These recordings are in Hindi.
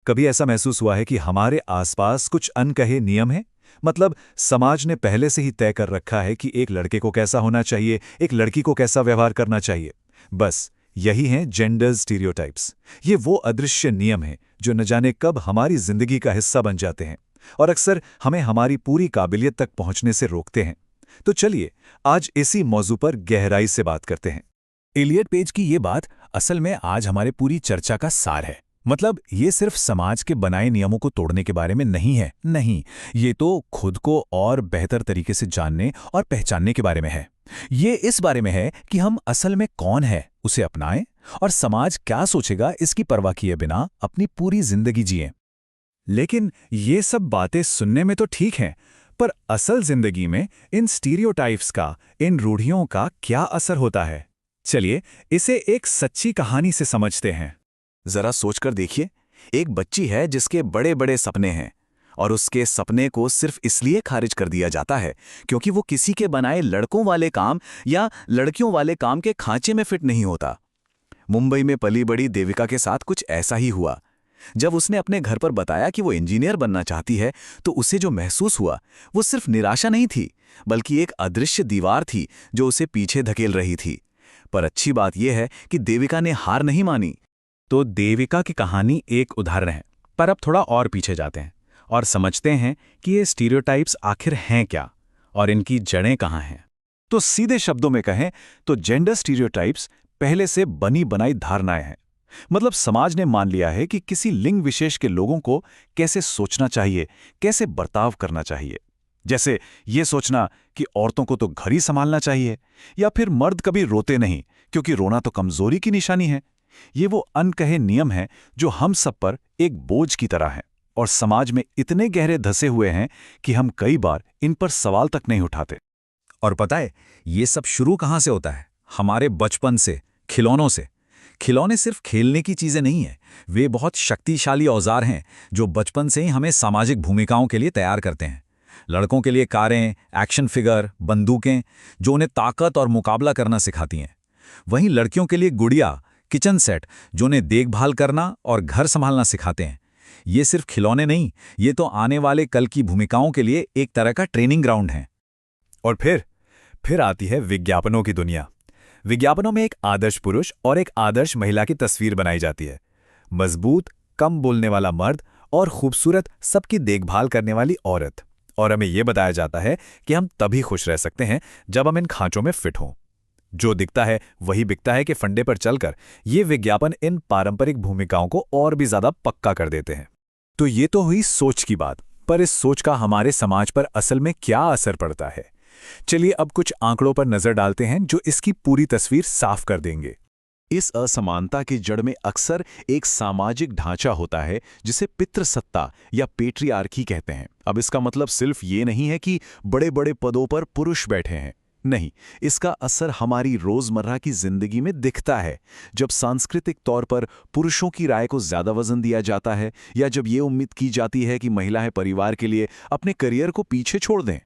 कभी ऐसा महसूस हुआ है कि हमारे आसपास कुछ अनकहे नियम हैं? मतलब समाज ने पहले से ही तय कर रखा है कि एक लड़के को कैसा होना चाहिए, एक लड़की को कैसा व्यवहार करना चाहिए। बस यही हैं जेंडर स्टीरियोटाइप्स। ये वो अदृश्य नियम हैं जो न जाने कब हमारी जिंदगी का हिस्सा बन जाते हैं और अक्सर हमें हमारी पूरी काबिलियत तक पहुंचने से रोकते हैं। तो चलिए आज इसी मौजू पर गहराई से बात करते हैं। एलियट पेज की ये बात असल में आज हमारे पूरी चर्चा का सार है। मतलब ये सिर्फ समाज के बनाए नियमों को तोड़ने के बारे में नहीं है, नहीं, ये तो खुद को और बेहतर तरीके से जानने और पहचानने के बारे में है। ये इस बारे में है कि हम असल में कौन है, उसे अपनाएं और समाज क्या सोचेगा इसकी परवाह किए बिना अपनी पूरी जिंदगी जिएं। लेकिन ये सब बातें सुनने में तो ठीक हैं, पर असल जिंदगी में इन स्टीरियोटाइप्स का, इन रूढ़ियों का क्या असर होता है? चलिए इसे एक सच्ची कहानी से समझते हैं। जरा सोचकर देखिए, एक बच्ची है जिसके बड़े बड़े सपने हैं और उसके सपने को सिर्फ इसलिए खारिज कर दिया जाता है क्योंकि वो किसी के बनाए लड़कों वाले काम या लड़कियों वाले काम के खांचे में फिट नहीं होता। मुंबई में पली बड़ी देविका के साथ कुछ ऐसा ही हुआ। जब उसने अपने घर पर बताया कि वो इंजीनियर बनना चाहती है, तो उसे जो महसूस हुआ वो सिर्फ निराशा नहीं थी, बल्कि एक अदृश्य दीवार थी जो उसे पीछे धकेल रही थी। पर अच्छी बात यह है कि देविका ने हार नहीं मानी। तो देविका की कहानी एक उदाहरण है, पर अब थोड़ा और पीछे जाते हैं और समझते हैं कि ये स्टीरियोटाइप्स आखिर हैं क्या और इनकी जड़ें कहाँ हैं। तो सीधे शब्दों में कहें तो जेंडर स्टीरियोटाइप्स पहले से बनी बनाई धारणाएं हैं। मतलब समाज ने मान लिया है कि किसी लिंग विशेष के लोगों को कैसे सोचना चाहिए, कैसे बर्ताव करना चाहिए। जैसे ये सोचना कि औरतों को तो घर ही संभालना चाहिए, या फिर मर्द कभी रोते नहीं क्योंकि रोना तो कमजोरी की निशानी है। ये वो अनकहे नियम हैं जो हम सब पर एक बोझ की तरह हैं और समाज में इतने गहरे धसे हुए हैं कि हम कई बार इन पर सवाल तक नहीं उठाते। और पता है ये सब शुरू कहाँ से होता है? हमारे बचपन से, खिलौनों से। खिलौने सिर्फ खेलने की चीजें नहीं हैं, वे बहुत शक्तिशाली औजार हैं जो बचपन से ही हमें सामाजिक भूमिकाओं के लिए तैयार करते हैं। लड़कों के लिए कारें, एक्शन फिगर, बंदूकें जो उन्हें ताकत और मुकाबला करना सिखाती हैं। वहीं लड़कियों के लिए गुड़िया, किचन सेट जो उन्हें देखभाल करना और घर संभालना सिखाते हैं। ये सिर्फ खिलौने नहीं, ये तो आने वाले कल की भूमिकाओं के लिए एक तरह का ट्रेनिंग ग्राउंड है। और फिर आती है विज्ञापनों की दुनिया। विज्ञापनों में एक आदर्श पुरुष और एक आदर्श महिला की तस्वीर बनाई जाती है। मजबूत, कम बोलने वाला मर्द और खूबसूरत, सबकी देखभाल करने वाली औरत। और हमें यह बताया जाता है कि हम तभी खुश रह सकते हैं जब हम इन खांचों में फिट हों। जो दिखता है वही बिकता है कि फंडे पर चलकर ये विज्ञापन इन पारंपरिक भूमिकाओं को और भी ज्यादा पक्का कर देते हैं। तो ये तो हुई सोच की बात, पर इस सोच का हमारे समाज पर असल में क्या असर पड़ता है? चलिए अब कुछ आंकड़ों पर नजर डालते हैं जो इसकी पूरी तस्वीर साफ कर देंगे। इस असमानता की जड़ में अक्सर एक सामाजिक ढांचा होता है जिसे पितृसत्ता या पेट्रियार्की कहते हैं। अब इसका मतलब सिर्फ ये नहीं है कि बड़े बड़े पदों पर पुरुष बैठे हैं, नहीं, इसका असर हमारी रोजमर्रा की जिंदगी में दिखता है। जब सांस्कृतिक तौर पर पुरुषों की राय को ज्यादा वजन दिया जाता है, या जब ये उम्मीद की जाती है कि महिलाएं परिवार के लिए अपने करियर को पीछे छोड़ दें।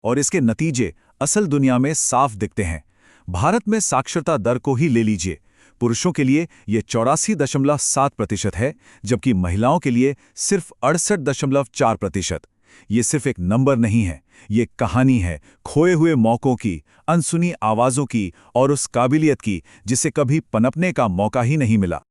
और इसके नतीजे असल दुनिया में साफ दिखते हैं। भारत में साक्षरता दर को ही ले लीजिए, पुरुषों के लिए यह 84.7% है, जबकि महिलाओं के लिए सिर्फ 68.4%। ये सिर्फ एक नंबर नहीं है, ये कहानी है खोए हुए मौकों की, अनसुनी आवाजों की और उस काबिलियत की जिसे कभी पनपने का मौका ही नहीं मिला।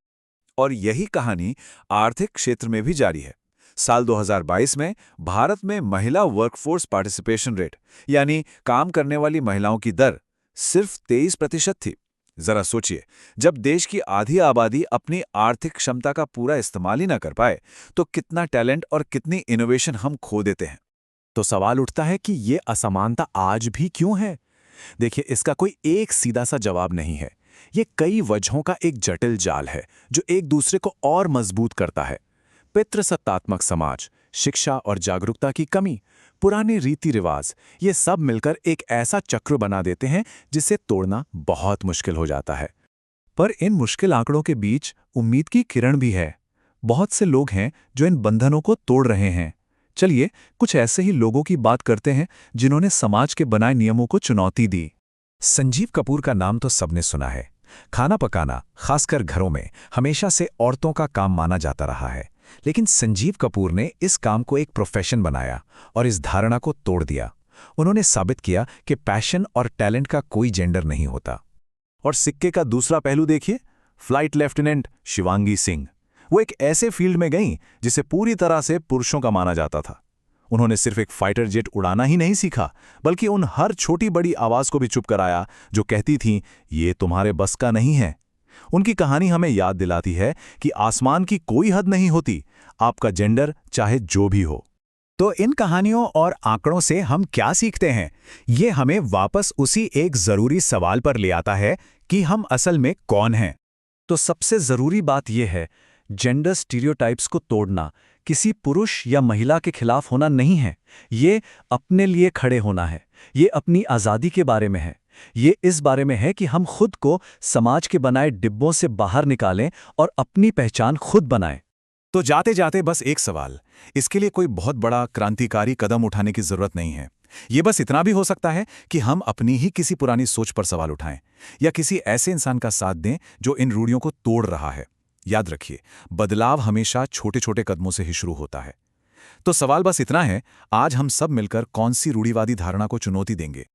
और यही कहानी आर्थिक क्षेत्र में भी जारी है। साल 2022 में भारत में महिला वर्कफोर्स पार्टिसिपेशन रेट यानी काम करने वाली महिलाओं की दर सिर्फ 23% थी। जरा सोचिए, जब देश की आधी आबादी अपनी आर्थिक क्षमता का पूरा इस्तेमाल ही ना कर पाए, तो कितना टैलेंट और कितनी इनोवेशन हम खो देते हैं। तो सवाल उठता है कि ये असमानता आज भी क्यों है? देखिए, इसका कोई एक सीधा सा जवाब नहीं है। ये कई वजहों का एक जटिल जाल है जो एक दूसरे को और मजबूत करता है। पितृसत्तात्मक समाज, शिक्षा और जागरूकता की कमी, पुराने रीति रिवाज, ये सब मिलकर एक ऐसा चक्र बना देते हैं जिसे तोड़ना बहुत मुश्किल हो जाता है। पर इन मुश्किल आंकड़ों के बीच उम्मीद की किरण भी है। बहुत से लोग हैं जो इन बंधनों को तोड़ रहे हैं। चलिए कुछ ऐसे ही लोगों की बात करते हैं जिन्होंने समाज के बनाए नियमों को चुनौती दी। संजीव कपूर का नाम तो सबने सुना है। खाना पकाना, खासकर घरों में, हमेशा से औरतों का काम माना जाता रहा है। लेकिन संजीव कपूर ने इस काम को एक प्रोफेशन बनाया और इस धारणा को तोड़ दिया। उन्होंने साबित किया कि पैशन और टैलेंट का कोई जेंडर नहीं होता। और सिक्के का दूसरा पहलू देखिए, फ्लाइट लेफ्टिनेंट शिवांगी सिंह। वो एक ऐसे फील्ड में गईं जिसे पूरी तरह से पुरुषों का माना जाता था। उन्होंने सिर्फ एक फाइटर जेट उड़ाना ही नहीं सीखा, बल्कि उन हर छोटी बड़ी आवाज को भी चुप कराया जो कहती थीं, ये तुम्हारे बस का नहीं है। उनकी कहानी हमें याद दिलाती है कि आसमान की कोई हद नहीं होती, आपका जेंडर चाहे जो भी हो। तो इन कहानियों और आंकड़ों से हम क्या सीखते हैं? ये हमें वापस उसी एक जरूरी सवाल पर ले आता है कि हम असल में कौन हैं। तो सबसे जरूरी बात यह है, जेंडर स्टीरियोटाइप्स को तोड़ना किसी पुरुष या महिला के खिलाफ होना नहीं है। ये अपने लिए खड़े होना है। ये अपनी आज़ादी के बारे में है। ये इस बारे में है कि हम खुद को समाज के बनाए डिब्बों से बाहर निकालें और अपनी पहचान खुद बनाएं। तो जाते जाते बस एक सवाल, इसके लिए कोई बहुत बड़ा क्रांतिकारी कदम उठाने की जरूरत नहीं है। ये बस इतना भी हो सकता है कि हम अपनी ही किसी पुरानी सोच पर सवाल उठाएं या किसी ऐसे इंसान का साथ दें जो इन रूढ़ियों को तोड़ रहा है। याद रखिए, बदलाव हमेशा छोटे छोटे कदमों से ही शुरू होता है। तो सवाल बस इतना है, आज हम सब मिलकर कौन सी रूढ़िवादी धारणा को चुनौती देंगे?